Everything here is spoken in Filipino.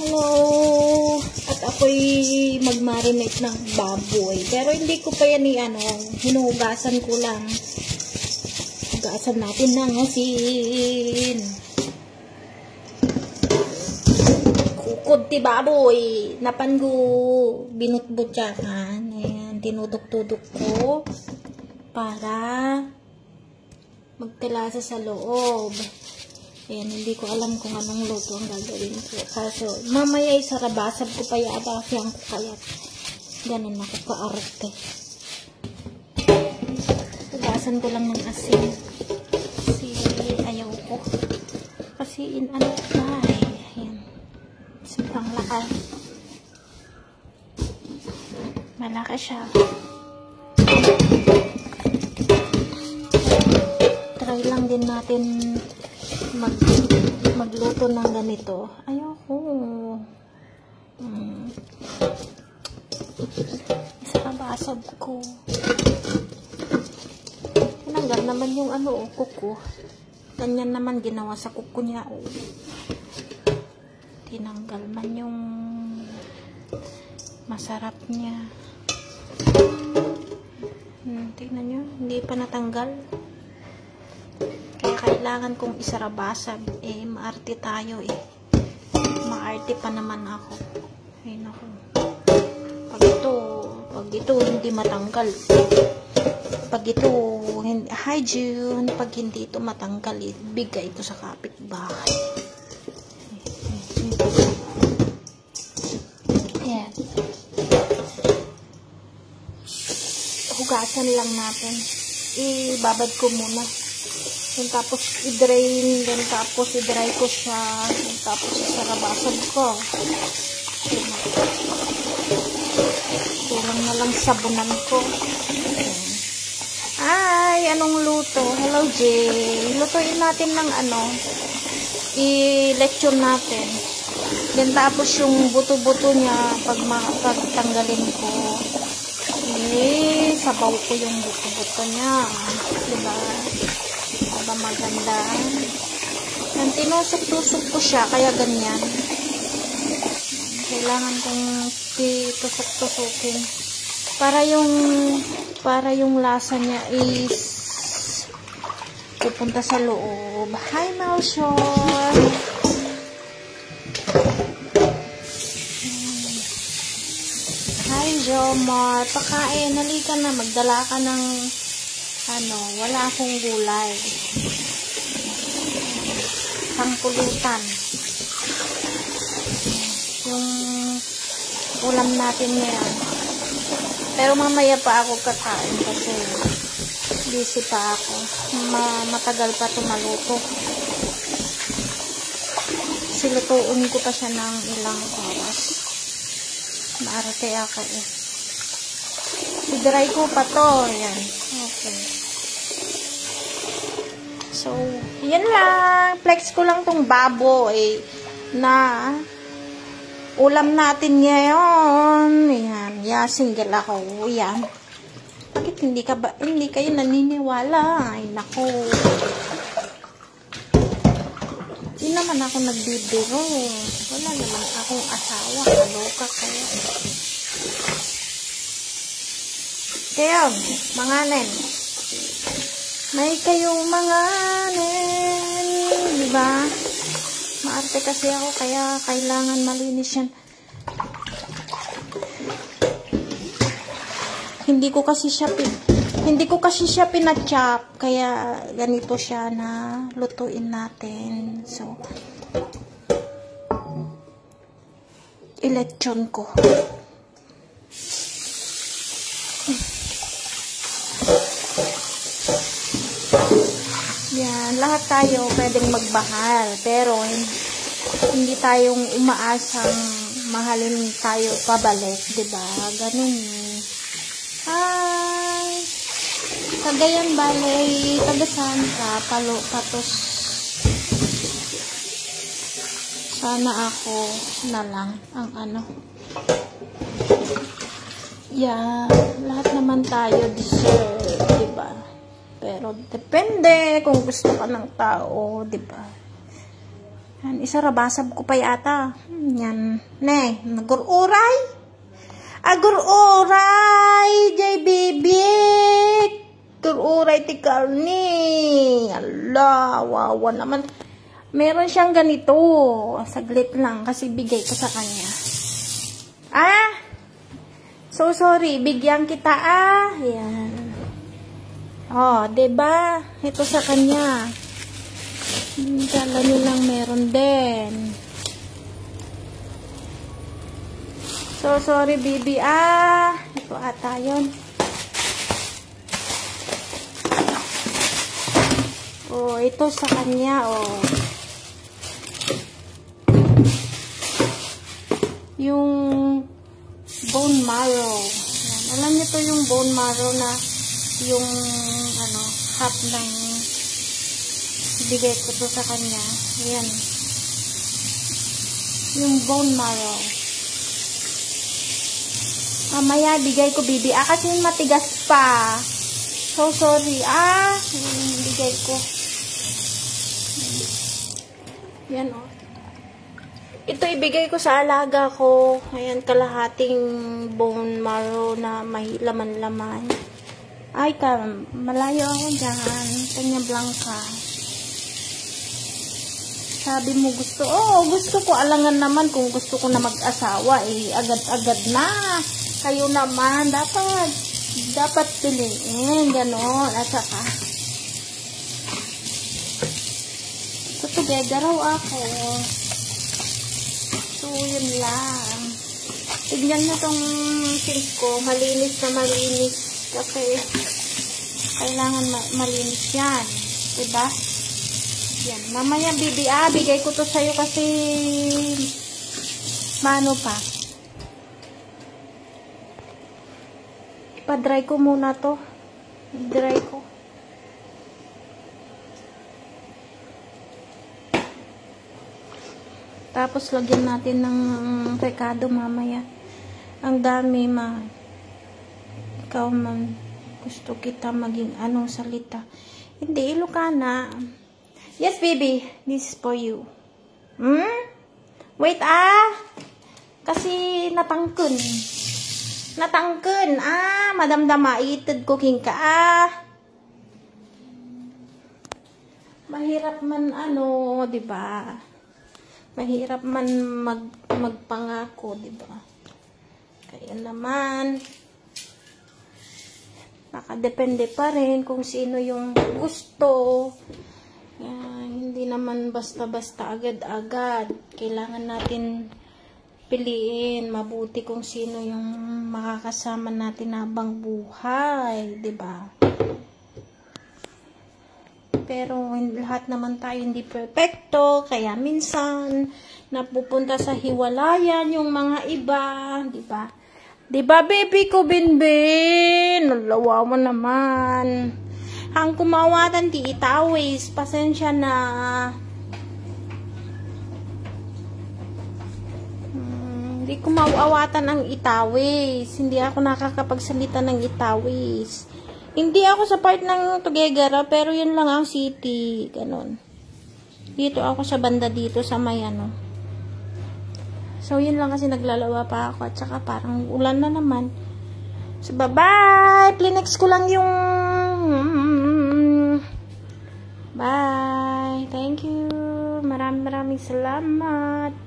Hello! At ako'y mag-marinate ng baboy. Pero hindi ko pa yan hinugasan ko lang. Hugasan natin ng asin. Kukod ti baboy. Napan ko binutbutyakan. Ayan, tinudok-tudok ko para magkalasa sa loob. Ayan, hindi ko alam kung anong luto ang gagawin ko. Kaso, mamaya isarabasab ko pa yata siyang kukayat. Ganun ako kaarte. Hugasan ko lang ng asin. Kasi ayaw ko. Kasi ayan. Sobrang laki. Malaki siya. Try lang din natin magluto ng ganito. Ayoko. Isarabasab ko. Tinanggal naman yung kuko. Ganyan naman ginawa sa kuko niya. Tinanggal man yung masarap niya. Tingnan nyo. Hindi pa natanggal. Kaya kailangan kong isarabasab. Maarte tayo Maarte pa naman ako. Ay naku. Pag ito hindi matanggal. Pag ito hi June. Pag hindi ito matanggal, bigay ito sa kapitbahay. Ayan. Hugasan lang natin. Ibabad ko muna. Then, tapos i-drain, then tapos i-dry ko siya, then tapos isarabasab ko. Kulang na lang sabunan ko. Ay, anong luto? Hello, Jay. Lutuin natin ng i-lechon natin. Then tapos yung buto-buto niya, pag tanggalin ko, sabaw ko yung buto-buto niya. Diba? Para maganda. Yan, tinusok-tusok ko siya, kaya ganyan. Kailangan kong tusok-tusokin. Para yung lasa niya is pupunta sa loob. Hi, Malshore! Hi, Jomar! Pakain, halika na, magdala ka ng wala akong gulay. Pangpulutan. Yung ulam natin ngayon. Pero mamaya pa ako kakain kasi busy pa ako. Matagal pa ito maluto. Silutuin ko pa siya ng ilang oras. Maarte ako i-dry ko pa to. Ayan. Okay. So, yan lang. Flex ko lang tong baboy na ulam natin ngayon. Ayan. Yeah, single ako. Ayan. Bakit hindi kayo naniniwala? Ay, nako. Hindi naman ako nagbibiro. Wala naman akong asawa. Kaloka kaya. Kaya, manganen. May kayong manganen. Diba? Maarte kasi ako, kaya kailangan malinis yan. Hindi ko kasi siya pinachop, kaya ganito siya na lutuin natin. So, ilechon ko. Yan, lahat tayo pwedeng magbahal, pero hindi tayong umaasang mahalin tayo pabalik, diba? Ganun. Hi! Cagayan Valley, tagasan ka, patos. Sana ako na lang ang Yeah, lahat naman tayo deserve, diba? Pero depende kung gusto ka ng tao, di ba? Yan, isarabasab ko pa yata. Yan. Ne, nagururay. Agururay, jay bibik. Gururay ti karni. Ala, wawa naman. Meron siyang ganito. Saglit lang kasi bigay ko sa kanya. Ah! So sorry, bigyan kita Yan. Oh, 'di ba? Ito sa kanya. Kala nilang meron din. So sorry, baby. Ito ata 'yon. Oh, ito sa kanya, oh. Yung bone marrow. Yan. Alam niyo to yung bone marrow na yung half ng bigay ko to sa kanya. Ayan. Yung bone marrow. Mamaya bigay ko, bibi. Kasi matigas pa. So sorry. Bigay ko. Yan, oh. Ito ibigay ko sa alaga ko. Ayan, kalahating bone marrow na may laman-laman. Ay, malayo ako dyan. Tanya Blanca. Sabi mo gusto. Gusto ko. Alangan naman kung gusto ko na mag-asawa. Agad-agad na. Kayo naman. Dapat piliin. Ganon. At saka, together raw ako. So, yun lang. Tignan na tong sink ko. Malinis na malinis. Kasi, kailangan malinis yan. Diba? Yan. Mamaya, bibi, bigay ko to sa'yo kasi mano pa. Ipa-dry ko muna to. I-dry ko. Tapos, lagyan natin ng rekado mamaya. Ang dami, Ikaw man, gusto kita maging anong salita. Hindi, Ilocana. Yes, baby. This is for you. Wait, kasi natangkun. Madamdama. Itid ko king ka, Mahirap man, diba? Mahirap man magpangako, diba? Kaya naman, nakadepende pa rin kung sino yung gusto. Hindi naman basta-basta agad-agad. Kailangan natin piliin mabuti kung sino yung makakasama natin habang buhay, diba? Pero lahat naman tayo hindi perfecto, kaya minsan napupunta sa hiwalayan yung mga iba, di ba? Di ba, baby ko, Binbin? Nalawa mo naman. Ang kumawatan ti itawis, pasensya na. Hindi ko mauawatan ang itawis. Hindi ako nakakapagsalita ng itawis. Hindi ako sa part ng Tuguegarra, pero yun lang ang city. Ganon. Dito ako sa banda dito sa may So, yun lang kasi naglalawa pa ako. At saka parang ulan na naman. So, bye-bye! Plinex ko lang yung... Bye! Thank you! Maraming salamat!